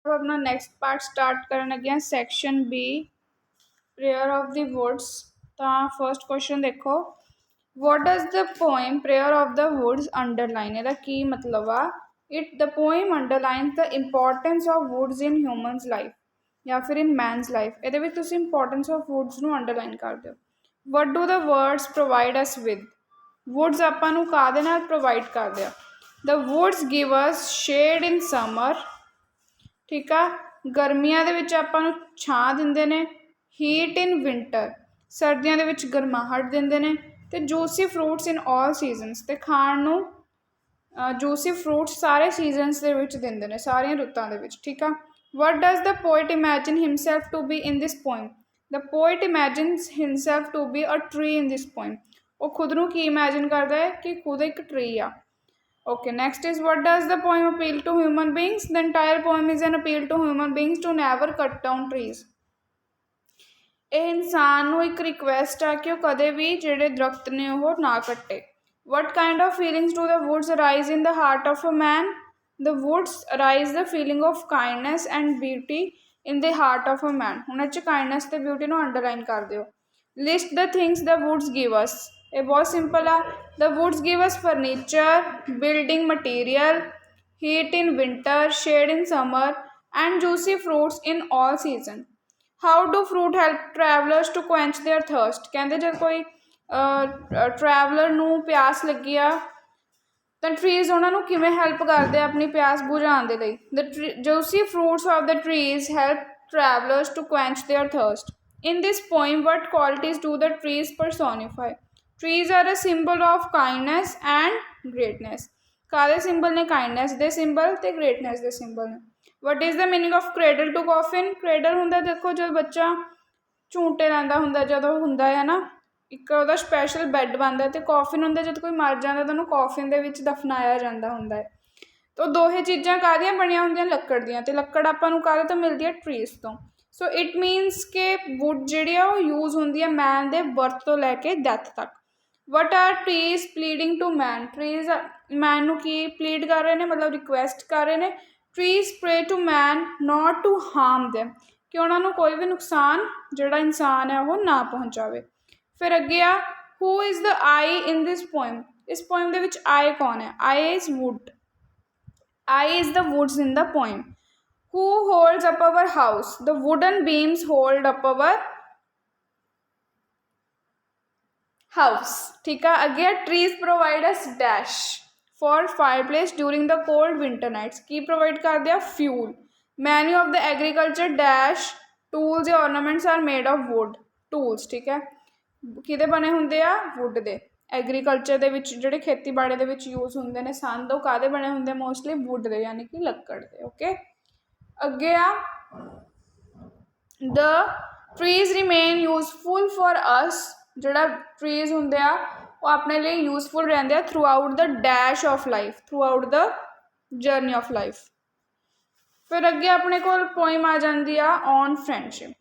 अब अपना next part start करन लगे हैं section B prayer of the woods. तो फर्स्ट क्वेश्चन देखो, what does the poem prayer of the woods underline, ਇਹਦਾ ਕੀ मतलब आ it the poem underline the importance of woods in humans life या फिर इन मैनस लाइफ। ਇਹਦੇ ਵਿੱਚ ਤੁਸੀਂ इंपॉर्टेंस ऑफ वुड्स ਨੂੰ अंडरलाइन कर ਦਿਓ। What do the words provide us with, woods ਆਪਾਂ ਨੂੰ ਕਾਹਦੇ ਨਾਲ प्रोवाइड ਕਰਦੇ ਆ। The woods give us shade in summer, ठीक आ, गर्मियां दे विच आपां नूं छां दिंदे ने, हीट इन विंटर सर्दियां दे विच गर्माहट दिंदे ने, ते juicy fruits in all seasons ते खाण नूं जूसी फ्रूट्स सारे सीजनस दे विच दिंदे ने, सारियां रुत्तां दे विच, ठीक आ। What does the poet imagine himself to be in this poem, the poet imagines himself to be a tree in this poem, वो खुद नूं की इमैजिन करदा है कि खुद एक ट्री आ। Okay, next is what does the poem appeal to human beings? The entire poem is an appeal to human beings to never cut down trees. ਇਹ ਇਨਸਾਨ ਨੂੰ ਇੱਕ ਰਿਕੁਐਸਟ ਆ ਕਿ ਉਹ ਕਦੇ ਵੀ ਜਿਹੜੇ ਦਰਖਤ ਨੇ ਉਹ ਨਾ ਕੱਟੇ। What kind of feelings do the woods arise in the heart of a man? The woods arise the feeling of kindness and beauty in the heart of a man। ਹੁਣ ਇਹ 'ਚ kindness ਤੇ beauty ਨੂੰ underline ਕਰ ਦਿਓ। List the things the woods give us। ਇਹ ਬਹੁਤ simple ਆ। The woods give us furniture, building material, heat in winter, shade in summer, and juicy fruits in all season। How do fruit help travelers to quench their thirst? ਕਹਿੰਦੇ ਜਦ ਕੋਈ traveller ਨੂੰ ਪਿਆਸ ਲੱਗੀ ਆ ਤਾਂ ਟਰੀਜ਼ ਉਹਨਾਂ ਨੂੰ ਕਿਵੇਂ ਹੈਲਪ ਕਰਦੇ ਆ ਆਪਣੀ ਪਿਆਸ ਬੁਝਾਉਣ ਦੇ ਲਈ। ਦ juicy fruits of the trees help travelers to quench their thirst। In this poem, what qualities do the trees personify? Trees are a symbol of kindness and greatness। ਕਾਹਦੇ ਸਿੰਬਲ ਨੇ? ਕਾਈਂਡਨੈਸ ਦੇ ਸਿੰਬਲ ਤੇ greatness ਦੇ symbol ਨੇ। What is the meaning of cradle to coffin? cradle ਹੁੰਦਾ ਦੇਖੋ ਜਦ ਬੱਚਾ ਝੂਟੇ ਲੈਂਦਾ ਹੁੰਦਾ, ਜਦੋਂ ਹੁੰਦਾ ਹੈ ਨਾ ਇੱਕ ਉਹਦਾ ਸਪੈਸ਼ਲ ਬੈੱਡ ਬਣਦਾ, ਅਤੇ ਕੌਫਿਨ ਹੁੰਦਾ ਜਦ ਕੋਈ ਮਰ ਜਾਂਦਾ ਤਾਂ ਉਹਨੂੰ ਕੌਫਿਨ ਦੇ ਵਿੱਚ ਦਫਨਾਇਆ ਜਾਂਦਾ ਹੁੰਦਾ ਹੈ। ਤਾਂ ਦੋਹੇ ਚੀਜ਼ਾਂ ਕਾਹਦੀਆਂ ਬਣੀਆਂ ਹੁੰਦੀਆਂ? ਲੱਕੜ ਦੀਆਂ, ਅਤੇ ਲੱਕੜ ਆਪਾਂ ਨੂੰ ਕਾਹਦੇ ਤੋਂ ਮਿਲਦੀ ਹੈ? ਟਰੀਜ਼ ਤੋਂ। ਸੋ ਇਟ ਮੀਨਸ ਕਿ ਵੁੱਡ ਜਿਹੜੀ ਆ ਉਹ ਯੂਜ਼ ਹੁੰਦੀ ਹੈ ਮੈਨ ਦੇ ਬਰਥ ਤੋਂ ਲੈ ਕੇ ਡੈਥ ਤੱਕ। What are trees pleading to man? Trees man ਨੂੰ ਕੀ ਪਲੀਡ ਕਰ ਰਹੇ ਨੇ, ਮਤਲਬ ਰਿਕੁਐਸਟ ਕਰ ਰਹੇ ਨੇ। Trees pray to man not to harm them, ਕਿ ਉਹਨਾਂ ਨੂੰ ਕੋਈ ਵੀ ਨੁਕਸਾਨ ਜਿਹੜਾ ਇਨਸਾਨ ਹੈ ਉਹ ਨਾ ਪਹੁੰਚਾਵੇ। ਫਿਰ ਅੱਗੇ ਆ who is the I in this poem. ਇਸ ਪੋਇਮ ਦੇ ਵਿੱਚ ਆਈ ਕੌਣ ਹੈ? I is wood, I is the woods in the poem. Who holds up our house? The wooden beams hold up our house, ठीक है। अगे trees provide us dash for fireplace during the cold winter nights। की provide कर दिया? fuel। many of the agriculture dash tools या ornaments are made of wood। tools, ठीक है, किहदे बने हुंदे आ? wood दे। एग्रीकल्चर ਦੇ ਵਿੱਚ ਜਿਹੜੇ ਖੇਤੀਬਾੜੀ ਦੇ ਵਿੱਚ ਯੂਜ਼ ਹੁੰਦੇ ਨੇ ਸੰਦ, ਉਹ ਕਾਹਦੇ ਬਣੇ ਹੁੰਦੇ? ਮੋਸਟਲੀ ਵੁੱਡ ਦੇ, ਯਾਨੀ ਕਿ ਲੱਕੜ ਦੇ। ਓਕੇ, ਅੱਗੇ ਆ ਦ trees remain useful for us. ਜਿਹੜਾ ਟਰੀਜ਼ ਹੁੰਦੇ ਆ ਉਹ ਆਪਣੇ ਲਈ ਯੂਜ਼ਫੁਲ ਰਹਿੰਦੇ ਆ throughout the dash of life, throughout the journey of life. ਫਿਰ ਅੱਗੇ ਆਪਣੇ ਕੋਲ ਪੋਇਮ ਆ ਜਾਂਦੀ ਆ on friendship.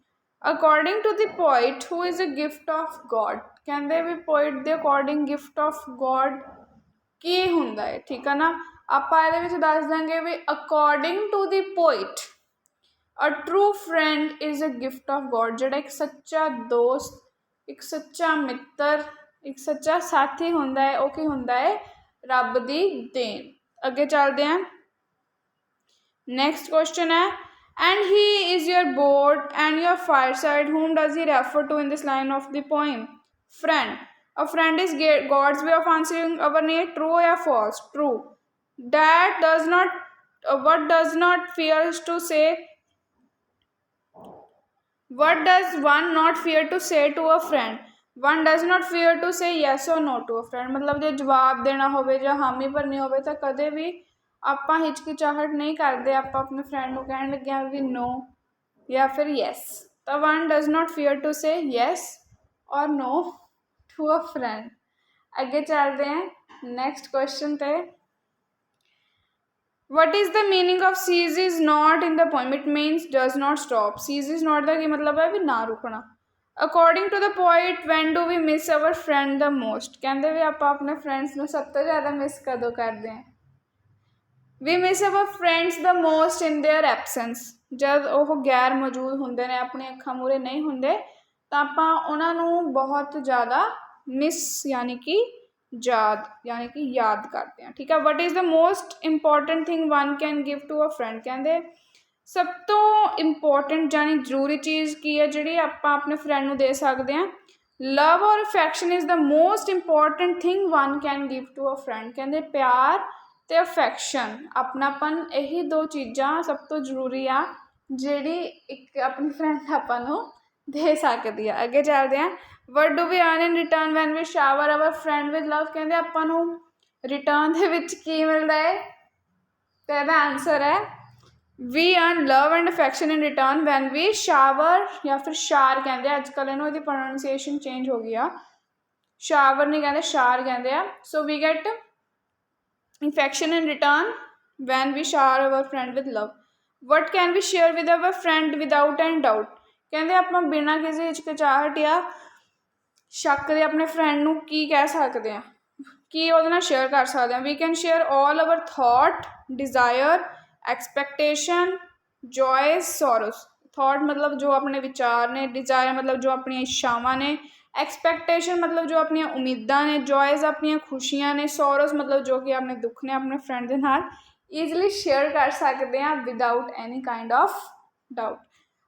According to the poet who is a gift of God. ਕਹਿੰਦੇ ਵੀ ਪੋਇਟ ਦੇ ਅਕੋਰਡਿੰਗ ਗਿਫਟ ਆਫ ਗੋਡ ਕੀ ਹੁੰਦਾ ਹੈ, ਠੀਕ ਆ ਨਾ। ਆਪਾਂ ਇਹਦੇ ਵਿੱਚ ਦੱਸ ਦਾਂਗੇ ਵੀ according to the poet a true friend is a gift of God. ਜਿਹੜਾ ਇੱਕ ਸੱਚਾ ਦੋਸਤ, ਇੱਕ ਸੱਚਾ ਮਿੱਤਰ, ਇੱਕ ਸੱਚਾ ਸਾਥੀ ਹੁੰਦਾ ਹੈ, ਉਹ ਕੀ ਹੁੰਦਾ ਹੈ? ਰੱਬ ਦੀ ਦੇਣ। ਅੱਗੇ ਚੱਲਦੇ ਹਾਂ। ਨੈਕਸਟ ਕੁਐਸਚਨ ਹੈ and he is your board and your fireside, whom does he refer to in this line of the poem? friend। A friend is God's way of answering our need। true or false? true। That does not what does not fears to say, what does one not fear to say to a friend? one does not fear to say yes or no to a friend। मतलब ਜੇ ਜਵਾਬ ਦੇਣਾ ਹੋਵੇ ਜਾਂ ਹਾਮੀ ਭਰਨੀ ਹੋਵੇ ਤਾਂ ਕਦੇ ਵੀ ਆਪਾਂ ਹਿਚਕਿਚਾਹਟ ਨਹੀਂ ਕਰਦੇ, ਆਪਾਂ ਆਪਣੇ ਫਰੈਂਡ ਨੂੰ ਕਹਿਣ ਲੱਗਿਆ ਵੀ no ਜਾਂ ਫਿਰ yes। ਤਾਂ one does not fear to say yes or no to a friend। ਅੱਗੇ ਚੱਲਦੇ ਹਾਂ ਨੈਕਸਟ ਕੁਐਸਚਨ ਤੇ। What is the meaning of ceases not in the poem? It means does not stop। ceases not ਦਾ ਕੀ ਮਤਲਬ ਹੈ? ਵੀ ਨਾ ਰੁਕਣਾ। According to the poet, when do we miss our friend the most? ਕਹਿੰਦੇ ਵੀ ਆਪਾਂ ਆਪਣੇ friends ਨੂੰ ਸਭ ਤੋਂ ਜ਼ਿਆਦਾ ਮਿਸ ਕਦੋਂ ਕਰਦੇ ਹਾਂ? We miss our friends the most in their absence. ਜਦ ਉਹ ਗੈਰ ਮੌਜੂਦ ਹੁੰਦੇ ਨੇ, ਆਪਣੀ ਅੱਖਾਂ ਮੂਹਰੇ ਨਹੀਂ ਹੁੰਦੇ, ਤਾਂ ਆਪਾਂ ਉਹਨਾਂ ਨੂੰ ਬਹੁਤ ਜ਼ਿਆਦਾ ਮਿਸ ਯਾਨੀ ਕਿ ਯਾਦ ਕਰਦੇ ਹਾਂ। ਠੀਕ ਹੈ। What is the most important thing one can give to a friend. ਕਹਿੰਦੇ ਸਭ ਤੋਂ ਇੰਪੋਰਟੈਂਟ ਯਾਨੀ ਜ਼ਰੂਰੀ ਚੀਜ਼ ਕੀ ਹੈ ਜਿਹੜੀ ਆਪਾਂ ਆਪਣੇ ਫਰੈਂਡ ਨੂੰ ਦੇ ਸਕਦੇ ਹਾਂ? Love or affection is the most important thing one can give to a friend. ਕਹਿੰਦੇ ਪਿਆਰ ਅਤੇ ਅਫੈਕਸ਼ਨ, ਆਪਣਾਪਨ, ਇਹੀ ਦੋ ਚੀਜ਼ਾਂ ਸਭ ਤੋਂ ਜ਼ਰੂਰੀ ਆ ਜਿਹੜੀ ਇੱਕ ਆਪਣੀ ਫਰੈਂਡ ਆਪਾਂ ਨੂੰ ਦੇ ਸਕਦੀ ਆ। ਅੱਗੇ ਚੱਲਦੇ ਹਾਂ। What do we earn in return when we shower our friend with love. ਕਹਿੰਦੇ ਆਪਾਂ ਨੂੰ ਰਿਟਰਨ ਦੇ ਵਿੱਚ ਕੀ ਮਿਲਦਾ ਹੈ? ਤਾਂ ਇਹਦਾ ਆਨਸਰ ਹੈ we earn love and affection in return when we shower, ਜਾਂ ਫਿਰ ਸ਼ਾਰ ਕਹਿੰਦੇ ਆ ਅੱਜ ਕੱਲ੍ਹ ਇਹਨੂੰ, ਇਹਦੀ ਪ੍ਰੋਨਾਂਸੀਏਸ਼ਨ ਚੇਂਜ ਹੋ ਗਈ ਆ, ਸ਼ਾਵਰ ਨਹੀਂ ਕਹਿੰਦੇ, ਸ਼ਾਰ ਕਹਿੰਦੇ ਆ। So we get affection in return when we shower our friend with love. What can we share with our friend without any doubt? ਕਹਿੰਦੇ ਆਪਾਂ ਬਿਨਾਂ ਕਿਸੇ ਹਿਚਕਿਚਾਹਟ ਜਾਂ ਸ਼ੱਕ ਦੇ ਆਪਣੇ ਫਰੈਂਡ ਨੂੰ ਕੀ ਕਹਿ ਸਕਦੇ ਹਾਂ, ਕੀ ਉਹਦੇ ਨਾਲ ਸ਼ੇਅਰ ਕਰ ਸਕਦੇ ਹਾਂ? We can share all our thought, desire, expectation, joys, sorrows. Thought ਮਤਲਬ ਜੋ ਆਪਣੇ ਵਿਚਾਰ ਨੇ, ਡਿਜ਼ਾਇਰ ਮਤਲਬ ਜੋ ਆਪਣੀਆਂ ਇੱਛਾਵਾਂ ਨੇ, ਐਕਸਪੈਕਟੇਸ਼ਨ ਮਤਲਬ ਜੋ ਆਪਣੀਆਂ ਉਮੀਦਾਂ ਨੇ, ਜੋਇਸ ਆਪਣੀਆਂ ਖੁਸ਼ੀਆਂ ਨੇ, ਸੋਰੋਸ ਮਤਲਬ ਜੋ ਕਿ ਆਪਣੇ ਦੁੱਖ ਨੇ, ਆਪਣੇ ਫਰੈਂਡ ਦੇ ਨਾਲ ਈਜ਼ਲੀ ਸ਼ੇਅਰ ਕਰ ਸਕਦੇ ਹਾਂ without any kind of doubt.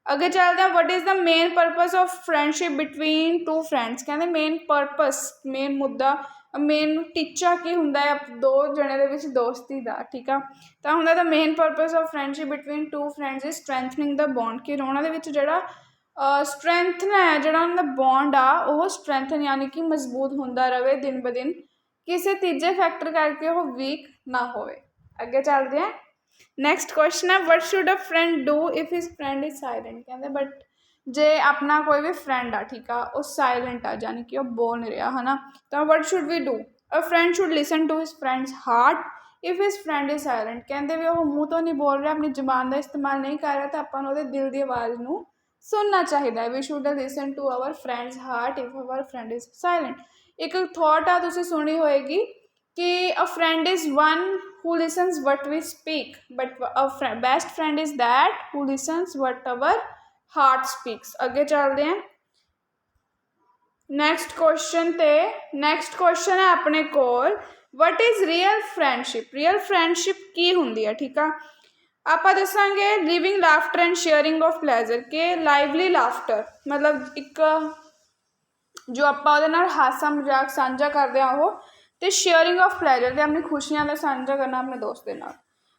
ਅੱਗੇ ਚੱਲਦੇ ਹਾਂ। ਵਟ is the main purpose of friendship between two friends. ਕਹਿੰਦੇ ਮੇਨ ਪਰਪਸ, ਮੇਨ ਮੁੱਦਾ, ਮੇਨ ਟੀਚਾ ਕੀ ਹੁੰਦਾ ਹੈ ਦੋ ਜਣੇ ਦੇ ਵਿੱਚ ਦੋਸਤੀ ਦਾ? ਠੀਕ ਆ। ਤਾਂ ਹੁੰਦਾ ਦਾ main purpose of friendship between two friends is strengthening the bond. ਕਿ ਉਹਨਾਂ ਦੇ ਵਿੱਚ ਜਿਹੜਾ ਸਟਰੈਂਥਨ ਹੈ, ਜਿਹੜਾ ਉਹਨਾਂ ਦਾ ਬੌਂਡ ਆ ਉਹ ਸਟਰੈਂਥਨ ਯਾਨੀ ਕਿ ਮਜ਼ਬੂਤ ਹੁੰਦਾ ਰਹੇ ਦਿਨ ਬ ਦਿਨ, ਕਿਸੇ ਤੀਜੇ ਫੈਕਟਰ ਕਰਕੇ ਉਹ ਵੀਕ ਨਾ ਹੋਵੇ। ਅੱਗੇ ਚੱਲਦੇ ਹਾਂ। ਨੈਕਸਟ ਕੁਐਸਚਨ ਹੈ what should a friend do if his friend is silent. ਕਹਿੰਦੇ ਬਟ ਜੇ ਆਪਣਾ ਕੋਈ ਵੀ ਫਰੈਂਡ ਆ, ਠੀਕ ਆ, ਉਹ ਸਾਇਲੈਂਟ ਆ ਯਾਨੀ ਕਿ ਉਹ ਬੋਲ ਨਹੀਂ ਰਿਹਾ ਹੈ ਨਾ, ਤਾਂ what should we do? A friend should listen to his friend's heart if his friend is silent. ਕਹਿੰਦੇ ਵੀ ਉਹ ਮੂੰਹ ਤੋਂ ਨਹੀਂ ਬੋਲ ਰਿਹਾ, ਆਪਣੀ ਜ਼ੁਬਾਨ ਦਾ ਇਸਤੇਮਾਲ ਨਹੀਂ ਕਰ ਰਿਹਾ, ਤਾਂ ਆਪਾਂ ਨੂੰ ਉਹਦੇ ਦਿਲ ਦੀ ਆਵਾਜ਼ ਨੂੰ ਸੁਣਨਾ ਚਾਹੀਦਾ ਹੈ। We should listen to our friend's heart if our friend is silent. ਇੱਕ ਥੋਟ ਆ ਤੁਸੀਂ ਸੁਣੀ ਹੋਏਗੀ ਕਿ a friend is one who listens what we speak, but a best friend is that who listens what our heart speaks. ਅੱਗੇ ਚੱਲਦੇ ਹਾਂ next question ਤੇ। ਨੈਕਸਟ ਕੁਐਸਚਨ ਹੈ ਆਪਣੇ ਕੋਲ what is real friendship. Real friendship ਕੀ ਹੁੰਦੀ ਹੈ? ਠੀਕ ਆ। ਆਪਾਂ ਦੱਸਾਂਗੇ living laughter and sharing of pleasure. ਕਿ ਲਾਈਵਲੀ ਲਾਫਟਰ ਮਤਲਬ ਇੱਕ ਜੋ ਆਪਾਂ ਉਹਦੇ ਨਾਲ ਹਾਸਾ ਮਜ਼ਾਕ ਸਾਂਝਾ ਕਰਦੇ ਹਾਂ ਉਹ, ਅਤੇ ਸ਼ੇਅਰਿੰਗ ਆਫ ਪਲੈਜ਼ਰ, ਅਤੇ ਆਪਣੀ ਖੁਸ਼ੀਆਂ ਦਾ ਸਾਂਝਾ ਕਰਨਾ ਆਪਣੇ ਦੋਸਤ ਦੇ ਨਾਲ।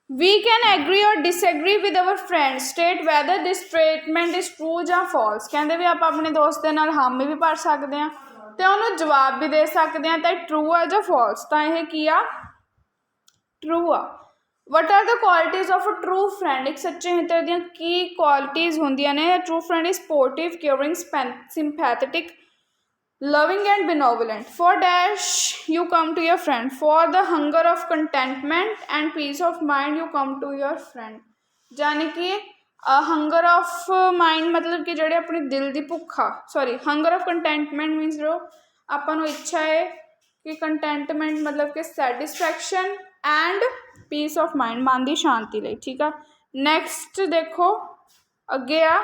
ਵੀ ਕੈਨ ਐਗਰੀ ਔਰ disagree with our friend, state weather this statement is true ਜਾਂ ਫਾਲਸ। ਕਹਿੰਦੇ ਵੀ ਆਪਾਂ ਆਪਣੇ ਦੋਸਤ ਦੇ ਨਾਲ ਹਾਮੀ ਵੀ ਭਰ ਸਕਦੇ ਹਾਂ ਅਤੇ ਉਹਨੂੰ ਜਵਾਬ ਵੀ ਦੇ ਸਕਦੇ ਹਾਂ ਤਾਂ ਇਹ ਟਰੂ ਆ ਜਾਂ ਫਾਲਸ। ਤਾਂ ਇਹ ਕੀ ਆ? ਟਰੂ ਆ। What are the qualities of a true friend. ਇੱਕ ਸੱਚੇ ਮਿੱਤਰ ਦੀਆਂ ਕੀ ਕੁਆਲਿਟੀਜ਼ ਹੁੰਦੀਆਂ ਨੇ? True friend is supportive, caring, sympathetic, loving and benevolent. For dash you come to your friend, for the hunger of contentment and peace of mind you come to your friend। ਯਾਨੀ ਕਿ hunger of mind ਮਤਲਬ ਕਿ ਜਿਹੜੇ ਆਪਣੇ ਦਿਲ ਦੀ ਭੁੱਖ ਆ, sorry hunger of contentment means ਜੋ ਆਪਾਂ ਨੂੰ ਇੱਛਾ ਹੈ ਕਿ ਕੰਟੈਂਟਮੈਂਟ ਮਤਲਬ ਕਿ satisfaction end piece of mind, ਮਨ ਦੀ ਸ਼ਾਂਤੀ ਲਈ। ਠੀਕ ਆ। ਨੈਕਸਟ ਦੇਖੋ ਅੱਗੇ ਆ